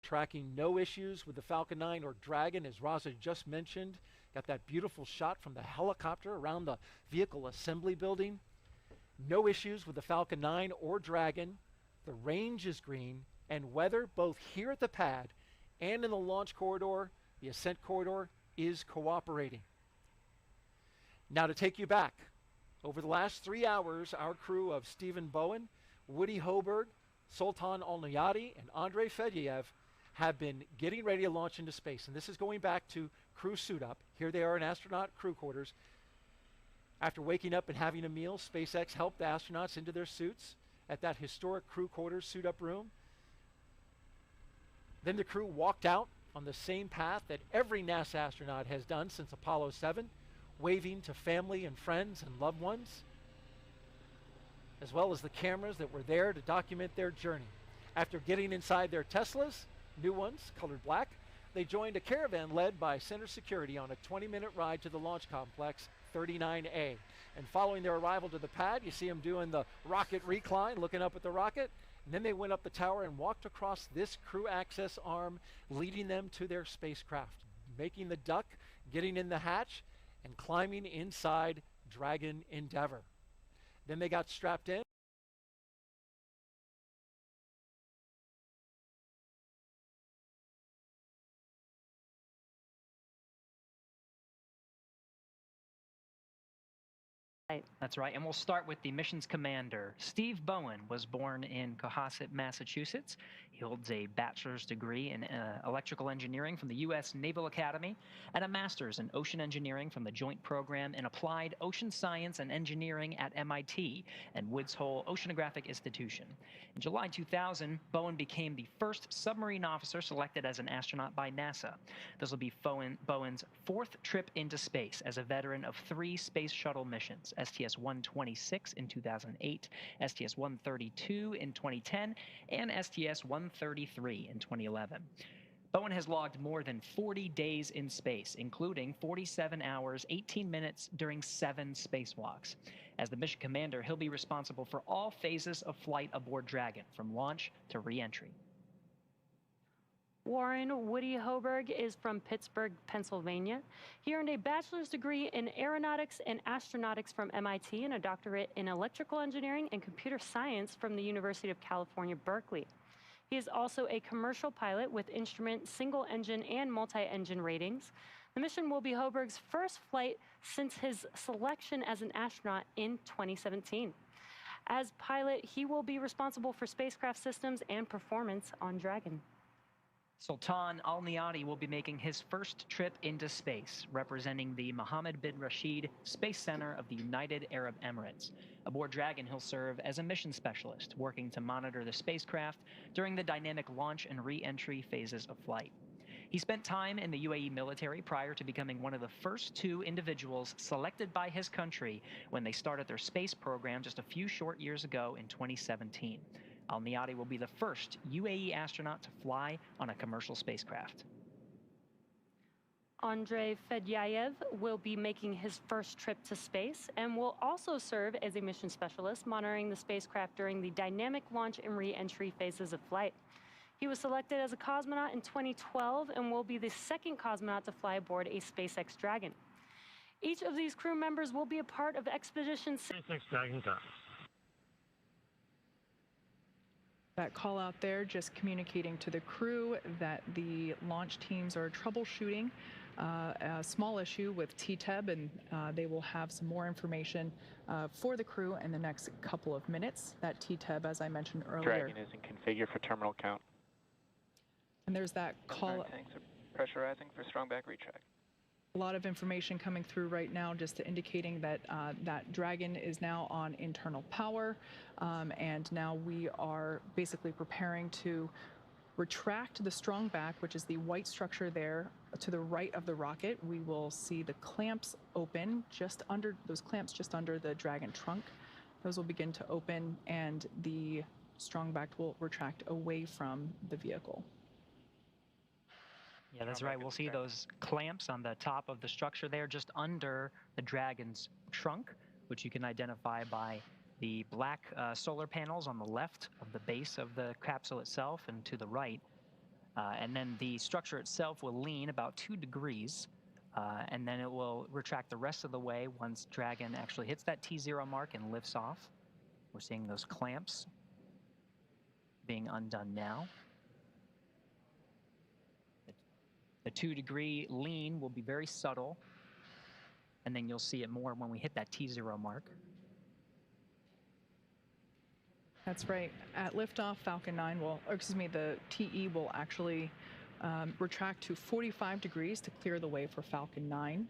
Tracking no issues with the Falcon 9 or Dragon, as Raza just mentioned. Got that beautiful shot from the helicopter around the vehicle assembly building. No issues with the Falcon 9 or Dragon. The range is green, and weather both here at the pad and in the launch corridor, the ascent corridor, is cooperating. Now to take you back, over the last 3 hours, our crew of Stephen Bowen, Woody Hoberg, Sultan Al-Niyati, and Andrei Fedyaev have been getting ready to launch into space. And this is going back to crew suit up. Here they are in astronaut crew quarters. After waking up and having a meal, SpaceX helped the astronauts into their suits at that historic crew quarters suit up room. Then the crew walked out on the same path that every NASA astronaut has done since Apollo 7, waving to family and friends and loved ones, as well as the cameras that were there to document their journey. After getting inside their Teslas, new ones, colored black, they joined a caravan led by Center Security on a 20-minute ride to the launch complex 39A. And following their arrival to the pad, you see them doing the rocket recline, looking up at the rocket. And then they went up the tower and walked across this crew access arm, leading them to their spacecraft, making the duck, getting in the hatch, and climbing inside Dragon Endeavour. Then they got strapped in. That's right, and we'll start with the mission's commander. Steve Bowen was born in Cohasset, Massachusetts. He holds a bachelor's degree in electrical engineering from the U.S. Naval Academy and a master's in ocean engineering from the Joint Program in Applied Ocean Science and Engineering at MIT and Woods Hole Oceanographic Institution. In July 2000, Bowen became the first submarine officer selected as an astronaut by NASA. This will be Bowen's fourth trip into space as a veteran of 3 space shuttle missions: STS-126 in 2008, STS-132 in 2010, and STS-133 in 2011. Bowen has logged more than 40 days in space, including 47 hours, 18 minutes during 7 spacewalks. As the mission commander, he'll be responsible for all phases of flight aboard Dragon, from launch to re-entry. Warren Woody Hoberg is from Pittsburgh, Pennsylvania. He earned a bachelor's degree in aeronautics and astronautics from MIT and a doctorate in electrical engineering and computer science from the University of California, Berkeley. He is also a commercial pilot with instrument, single-engine, and multi-engine ratings. The mission will be Hoberg's first flight since his selection as an astronaut in 2017. As pilot, he will be responsible for spacecraft systems and performance on Dragon. Sultan Al-Niyati will be making his first trip into space, representing the Mohammed bin Rashid Space Center of the United Arab Emirates. Aboard Dragon, he'll serve as a mission specialist, working to monitor the spacecraft during the dynamic launch and re-entry phases of flight. He spent time in the UAE military prior to becoming one of the first 2 individuals selected by his country when they started their space program just a few short years ago in 2017. Al-Niyati will be the first UAE astronaut to fly on a commercial spacecraft. Andrei Fedyaev will be making his first trip to space and will also serve as a mission specialist, monitoring the spacecraft during the dynamic launch and re-entry phases of flight. He was selected as a cosmonaut in 2012 and will be the second cosmonaut to fly aboard a SpaceX Dragon. Each of these crew members will be a part of Expedition 6. SpaceX Dragon time. That call out there just communicating to the crew that the launch teams are troubleshooting a small issue with TTEB, and they will have some more information for the crew in the next couple of minutes. That TTEB, as I mentioned earlier. Dragon isn't configured for terminal count. And there's that call. Tanks are pressurizing for strong back retract. A lot of information coming through right now, just indicating that that Dragon is now on internal power, and now we are basically preparing to retract the strong back, which is the white structure there to the right of the rocket. We will see the clamps open just under those clamps, just under the Dragon trunk. Those will begin to open, and the strong back will retract away from the vehicle. Yeah, that's right. We'll see those clamps on the top of the structure there, just under the Dragon's trunk, which you can identify by the black solar panels on the left of the base of the capsule itself, and to the right, And then the structure itself will lean about 2 degrees, and then it will retract the rest of the way once Dragon actually hits that T0 mark and lifts off. We're seeing those clamps being undone now. The 2-degree lean will be very subtle, and then you'll see it more when we hit that T0 mark. That's right. At liftoff, Falcon 9 will, or excuse me, the TE will actually retract to 45 degrees to clear the way for Falcon 9.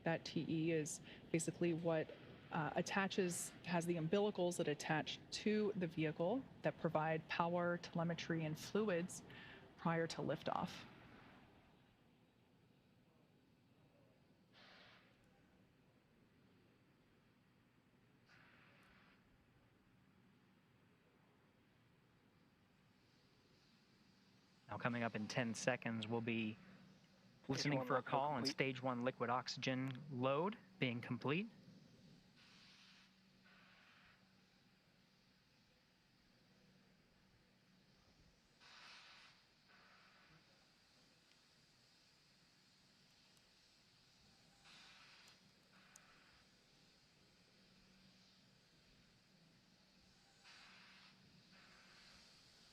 That TE is basically what has the umbilicals that attach to the vehicle that provide power, telemetry, and fluids prior to liftoff. Now coming up in 10 seconds, we'll be listening for a call on stage 1 liquid oxygen load being complete.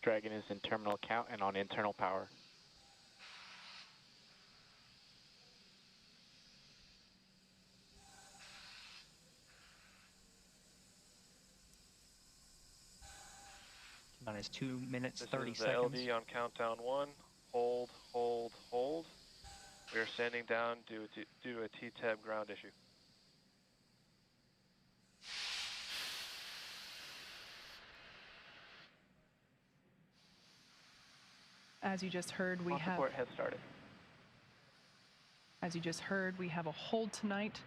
Dragon is in terminal count and on internal power. On his 2 minutes, 30 This is seconds. the LD on countdown 1. Hold, hold, hold. We are standing down due to a T-tab ground issue. As you just heard, we On have. support has started. As you just heard, we have a hold tonight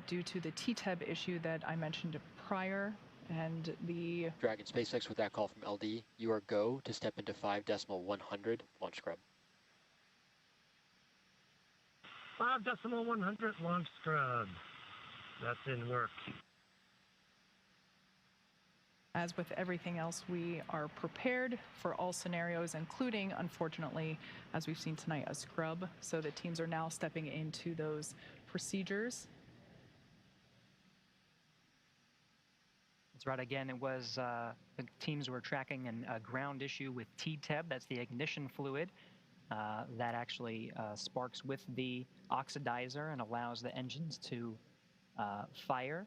due to the T-tab issue that I mentioned prior, and the Dragon SpaceX with that call from LD. You are go to step into 5.100 launch scrub. 5.100 launch scrub. That's in work. As with everything else, we are prepared for all scenarios, including, unfortunately, as we've seen tonight, a scrub. So the teams are now stepping into those procedures. That's right. Again, it was the teams were tracking a ground issue with T-tab. That's the ignition fluid that actually sparks with the oxidizer and allows the engines to fire